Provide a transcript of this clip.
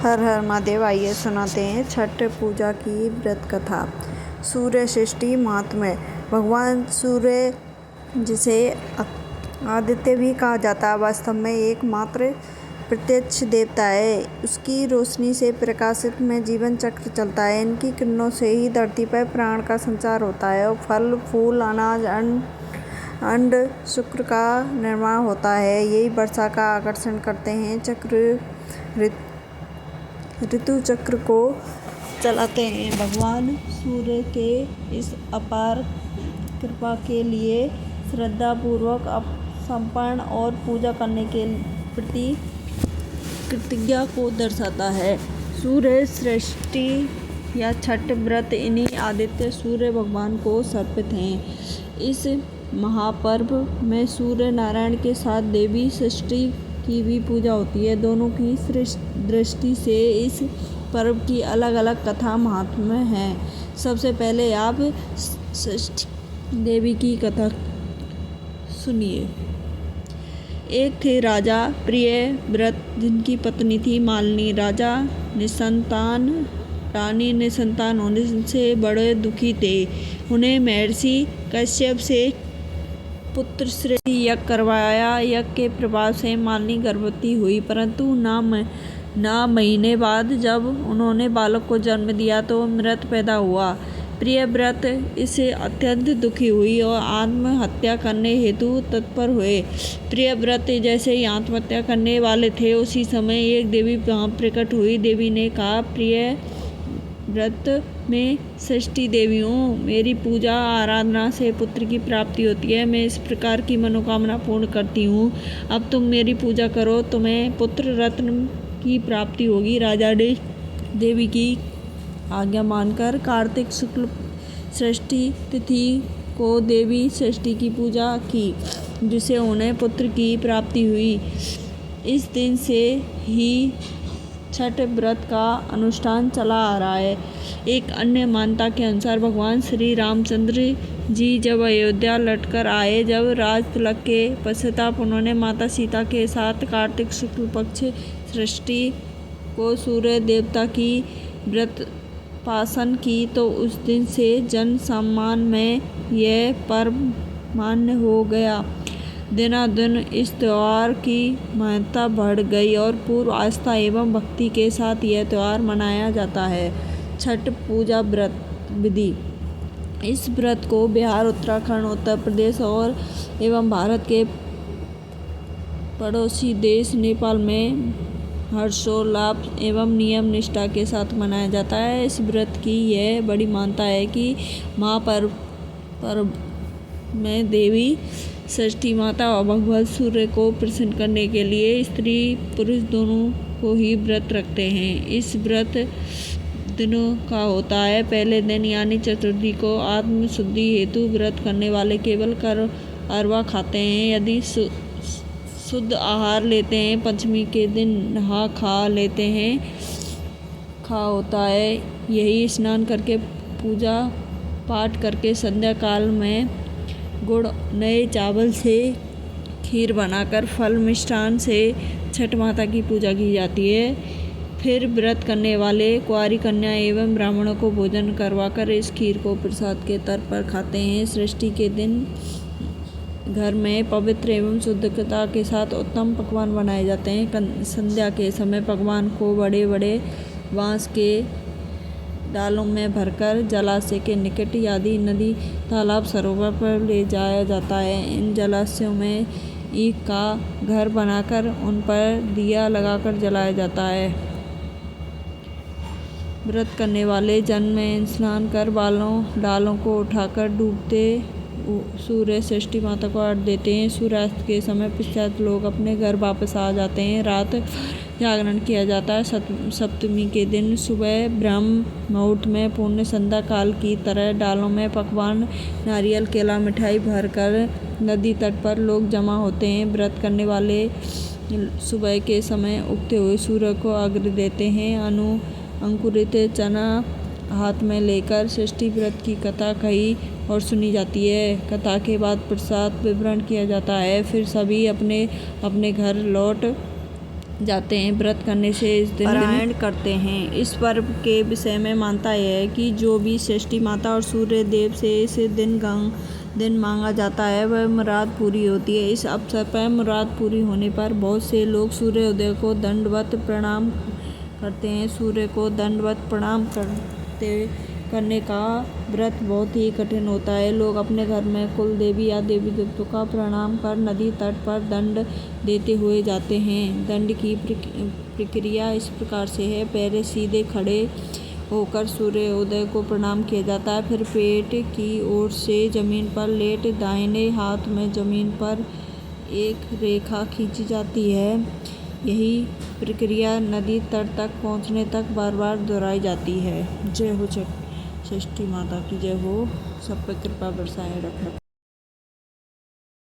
हर हर महादेव। आइए सुनाते हैं छठ पूजा की व्रत कथा। सूर्य सृष्टि महात्म्य। भगवान सूर्य, जिसे आदित्य भी कहा जाता है, वास्तव में एकमात्र प्रत्यक्ष देवता है। उसकी रोशनी से प्रकाशित में जीवन चक्र चलता है। इनकी किरणों से ही धरती पर प्राण का संचार होता है और फल फूल अनाज अंड शुक्र का निर्माण होता है। यही वर्षा का आकर्षण करते हैं। ऋतु चक्र को चलाते हैं। भगवान सूर्य के इस अपार कृपा के लिए श्रद्धापूर्वक समर्पण और पूजा करने के प्रति कृतज्ञता को दर्शाता है। सूर्य सृष्टि या छठ व्रत इन्हीं आदित्य सूर्य भगवान को समर्पित हैं। इस महापर्व में सूर्य नारायण के साथ देवी सृष्टि की भी पूजा होती है। दोनों की दृष्टि से इस पर्व की अलग अलग कथा महात्म्य है। सबसे पहले आप सृष्टि देवी की कथा सुनिए। एक थे राजा प्रियव्रत, जिनकी पत्नी थी मालिनी। राजा रानी निसंतान होने से बड़े दुखी थे। उन्हें महर्षि कश्यप से पुत्र श्रेष्ठी यज्ञ करवाया। यज्ञ के प्रभाव से मालिनी गर्भवती हुई, परंतु न महीने बाद जब उन्होंने बालक को जन्म दिया तो मृत पैदा हुआ। प्रियव्रत इससे अत्यंत दुखी हुई और आत्महत्या करने हेतु तत्पर हुए। प्रियव्रत जैसे ही आत्महत्या करने वाले थे, उसी समय एक देवी वहाँ प्रकट हुई। देवी ने कहा, प्रियव्रत मैं सृष्टि देवी हूँ। मेरी पूजा आराधना से पुत्र की प्राप्ति होती है। मैं इस प्रकार की मनोकामना पूर्ण करती हूँ। अब तुम मेरी पूजा करो, तुम्हें पुत्र रत्न की प्राप्ति होगी। राजा ने देवी की आज्ञा मानकर कार्तिक शुक्ल षष्ठी तिथि को देवी सृष्टि की पूजा की, जिससे उन्हें पुत्र की प्राप्ति हुई। इस दिन से ही छठ व्रत का अनुष्ठान चला आ रहा है। एक अन्य मान्यता के अनुसार भगवान श्री रामचंद्र जी जब अयोध्या लौटकर आए, जब राज तिलक के पश्चाताप उन्होंने माता सीता के साथ कार्तिक शुक्ल पक्ष षष्ठी को सूर्य देवता की व्रत पासन की, तो उस दिन से जन सम्मान में यह पर्व मान्य हो गया। दिनादिन इस त्योहार की महत्ता बढ़ गई और पूर्व आस्था एवं भक्ति के साथ यह त्योहार मनाया जाता है। छठ पूजा व्रत विधि। इस व्रत को बिहार, उत्तराखंड, उत्तर प्रदेश और एवं भारत के पड़ोसी देश नेपाल में हर्षोल्लास एवं नियम निष्ठा के साथ मनाया जाता है। इस व्रत की यह बड़ी मान्यता है कि महापर्व में देवी सृष्टि माता और भगवान सूर्य को प्रसन्न करने के लिए स्त्री पुरुष दोनों को ही व्रत रखते हैं। इस व्रत दिनों का होता है। पहले दिन यानी चतुर्थी को आत्म शुद्धि हेतु व्रत करने वाले केवल अरवा खाते हैं। यदि शुद्ध आहार लेते हैं, पंचमी के दिन नहा खा लेते हैं। होता है यही स्नान करके पूजा पाठ करके संध्या काल में गुड़ नए चावल से खीर बनाकर फल मिष्ठान से छठ माता की पूजा की जाती है। फिर व्रत करने वाले कुंवारी कन्या एवं ब्राह्मणों को भोजन करवाकर इस खीर को प्रसाद के तौर पर खाते हैं। सृष्टि के दिन घर में पवित्र एवं शुद्धता के साथ उत्तम पकवान बनाए जाते हैं। संध्या के समय पकवान को बड़े बड़े बांस के डालों में भरकर जलाशय के निकट आदि नदी, तालाब, सरोवर पर ले जाया जाता है। इन जलाशयों में ईख का घर बनाकर उन पर दिया लगाकर जलाया जाता है। व्रत करने वाले जन में स्नान कर डालों को उठाकर डूबते सूर्य सृष्टि माता को अर्घ्य देते हैं। सूर्यास्त के समय पश्चात लोग अपने घर वापस आ जाते हैं। रात जागरण किया जाता है। सप्तमी के दिन सुबह ब्रह्म मुहूर्त में पुण्य संध्या काल की तरह डालों में पकवान, नारियल, केला, मिठाई भरकर नदी तट पर लोग जमा होते हैं। व्रत करने वाले सुबह के समय उगते हुए सूर्य को अर्घ्य देते हैं। अंकुरित चना हाथ में लेकर सृष्टि व्रत की कथा कही और सुनी जाती है। कथा के बाद प्रसाद वितरण किया जाता है। फिर सभी अपने अपने घर लौट जाते हैं। व्रत करने से इस दिन पारायण करते हैं। इस पर्व के विषय में मानता है कि जो भी षष्ठी माता और सूर्य देव से इस दिन मांगा जाता है वह मुराद पूरी होती है। इस अवसर पर मुराद पूरी होने पर बहुत से लोग सूर्योदय को दंडवत प्रणाम करते हैं। सूर्य को दंडवत प्रणाम करने का व्रत बहुत ही कठिन होता है। लोग अपने घर में कुल देवी या देवी देवताओं का प्रणाम कर नदी तट पर दंड देते हुए जाते हैं। दंड की प्रक्रिया इस प्रकार से है। पहले सीधे खड़े होकर सूर्योदय को प्रणाम किया जाता है। फिर पेट की ओर से जमीन पर लेट दाहिने हाथ में जमीन पर एक रेखा खींची जाती है। यही प्रक्रिया नदी तट तक पहुँचने तक बार बार दोहराई जाती है। जय हो षष्ठी माता की जय हो। सब पे कृपा बरसाए रख।